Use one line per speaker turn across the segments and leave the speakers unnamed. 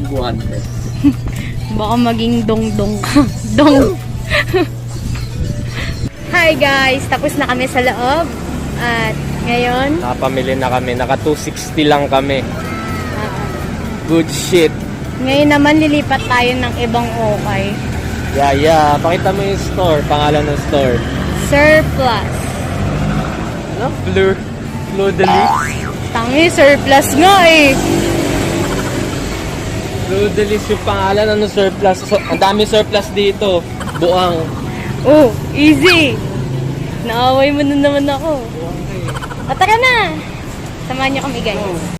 200.
Baka maging dong-dong ka. Dong. Hi guys! Tapos na kami sa loob. At ngayon,
Nakapamili na kami. Naka 260 lang kami.
ah,
Good shit.
ngayon naman lilipat tayo ng ibang okay.
Yeah. Pakita mo yung store. Pangalan ng store.
Surplus.
Ano? Fleur de Lis.
Tangi, surplus nga eh.
Fleur de Lis yung pangalan. Ano surplus? Ang dami surplus dito. Buang.
Oh, easy. Naaway mo na naman ako. O, tara na. Samahan niyo kami guys.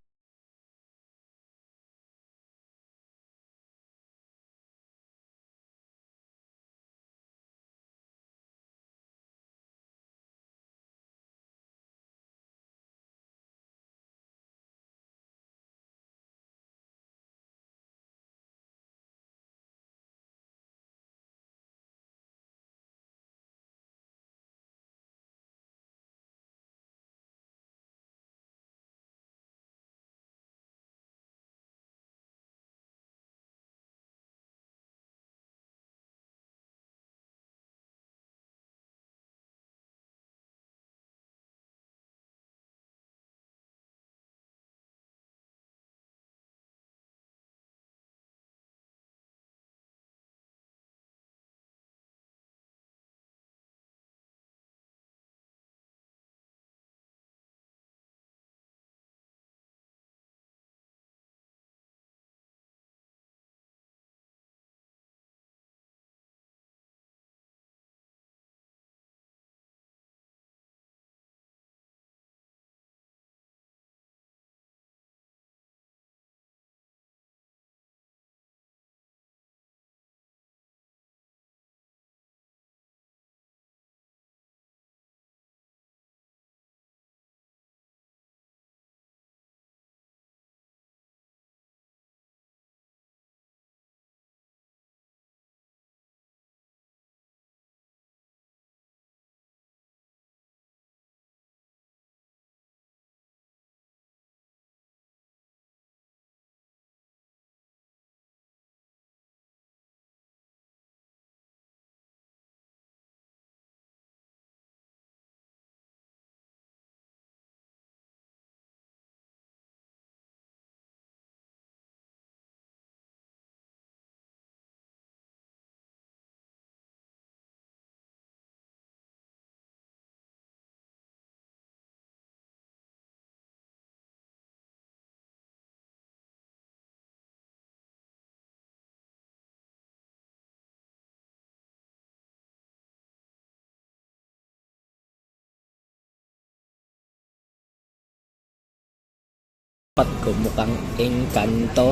Pat ko mukhang engkanto.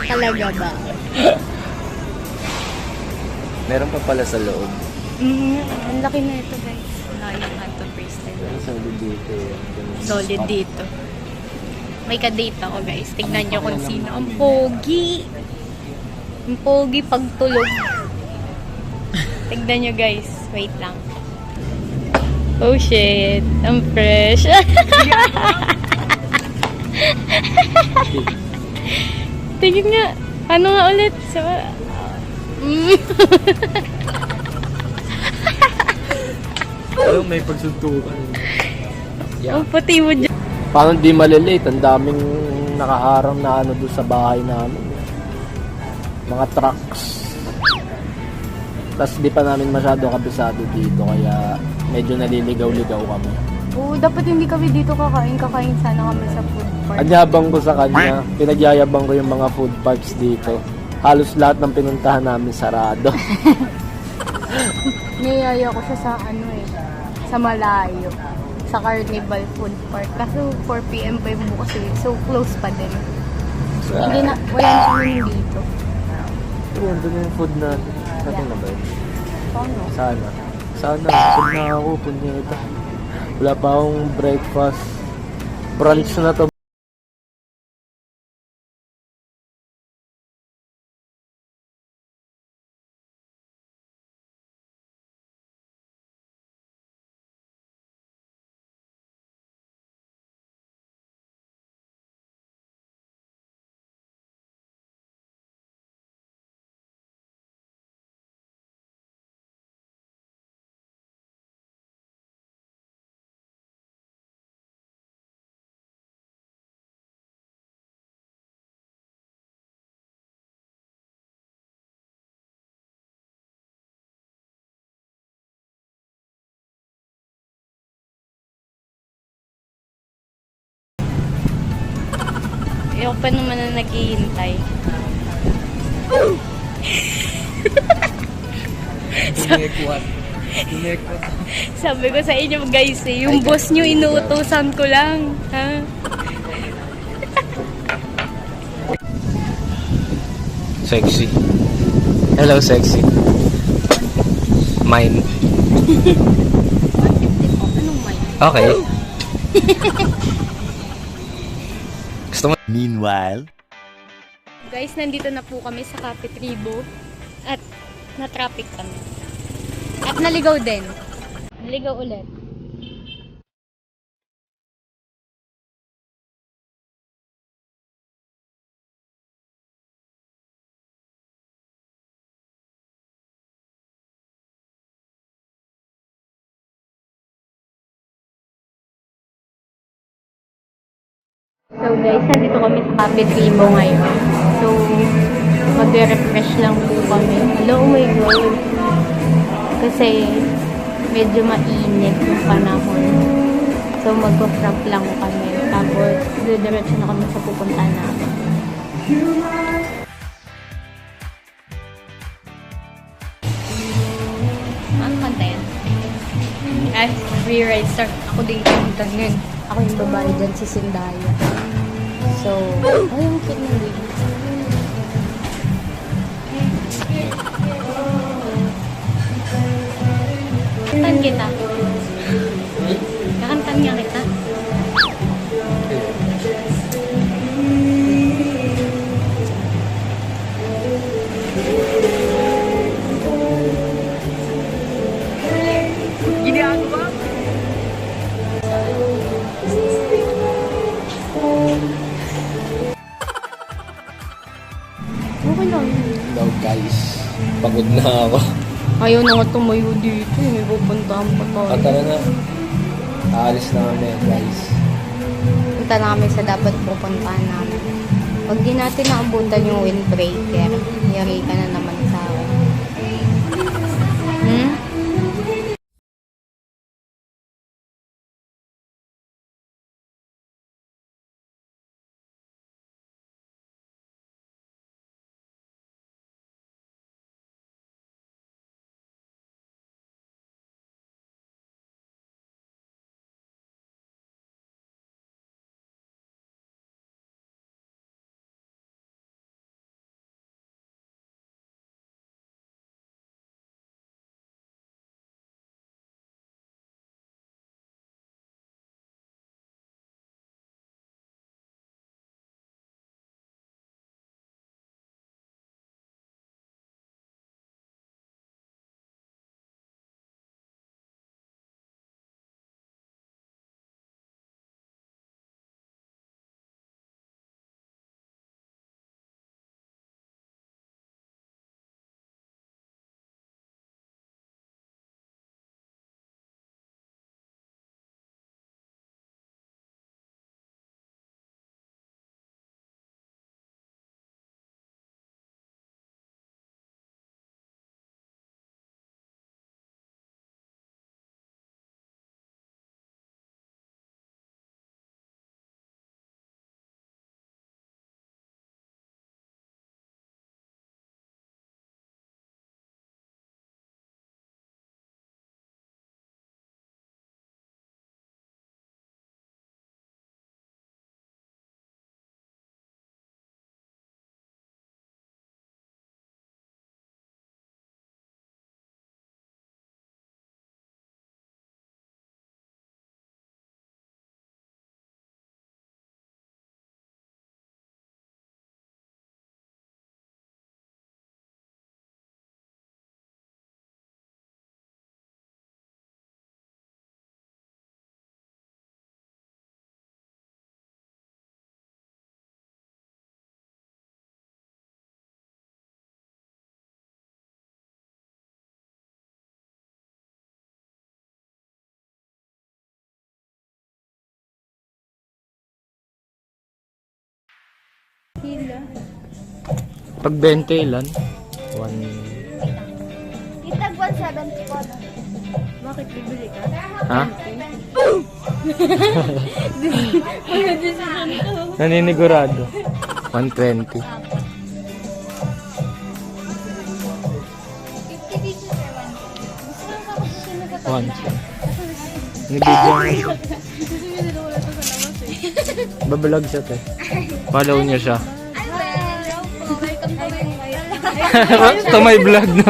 Talaga ba?
Meron pa pala sa loob.
Ang laki na ito guys. Laki yung Anto bracelet.
Solid dito.
Solid dito. May ka-date ako guys. Tignan nyo kung sino. Ang pogi. Ang pogi pagtulog. Tignan nyo guys. Wait lang. Oh shit. Ang fresh. Tingin nga. Ano nga ulit?
Pero may pagsuntukan.
Ang puti mo dyan.
Paano di malilate? Ang daming nakaharang na ano doon sa bahay namin. Mga trucks. Tapos di pa namin masyado kabisado dito kaya medyo naliligaw-ligaw kami.
Oo, dapat hindi kami dito kakain. Kakain sana kami sa food park.
Anyabang ko sa kanya, pinagyayabang ko yung mga food parks dito. Halos lahat ng pinuntahan namin sarado.
Niyaya ko siya sa sa malayo. Sa Carnival Food Park. Kaso 4 PM pa yung bukas eh. So close pa din. Hindi na, wala na kami dito.
Ayun, doon yung food natin. Natin na ba yun?
Paano?
Sana. Pag na ako, punyeta. Wala pa akong breakfast. Brunch na to.
Yung pa naman na naghihintay. Sabi ko sa inyo guys yung boss nyo inuutosan ko lang. Ha?
Sexy. Hello, sexy. Mine.
Anong may?
Okay. Gusto mo?
Meanwhile,
Guys, nandito na po kami sa Cafe Tribo at na-traffic kami. At naligaw din. Naligaw ulit. So guys, nandito kami sa Cafe Tribo ngayon. So, magre-refresh lang po kami. Hello, oh my God. Kasi, medyo mainit yung panahon. So, magpa-prop lang kami. Tapos, diretso na kami sa pupuntahan namin. Ano kanta yan? Ay, free ride start. Ako din yung ganyan. Ako yung babae dyan, si Sindaya. So, ay, yung cute ng baby. Kakantan kita. Kakantan nga kita. Okay lang.
Hello, guys. Pagod na ako.
Ayaw na nga tumayo dito. May pupuntahan pa tayo.
Tara na. Aalis na kami, guys.
Punta na kami sa dapat pupuntahan namin. Pag di natin naabutan yung windbreaker, yari ka na naman sa akin. Hmm? Hila.
Pag 20 ilan? 1...
Itag 170 po. Bakit bibili ka?
Ha?
20?
Naninigurado. 120. 1. Nibigyan mo siya. Bablog siya, te. Follow niyo siya. To my vlog na.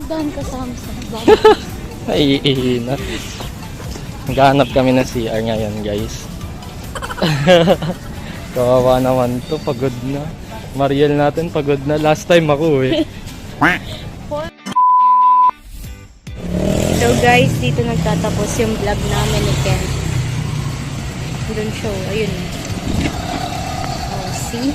Dan kasama sa
Ay, na. Naghahanap kami ng CR ngayon, guys. Kawawa naman to, pagod na. Mariel natin, pagod na. Last time ako eh.
So guys, dito nagtatapos yung vlog namin ni Ken. Doon show, ayun. Oh, see?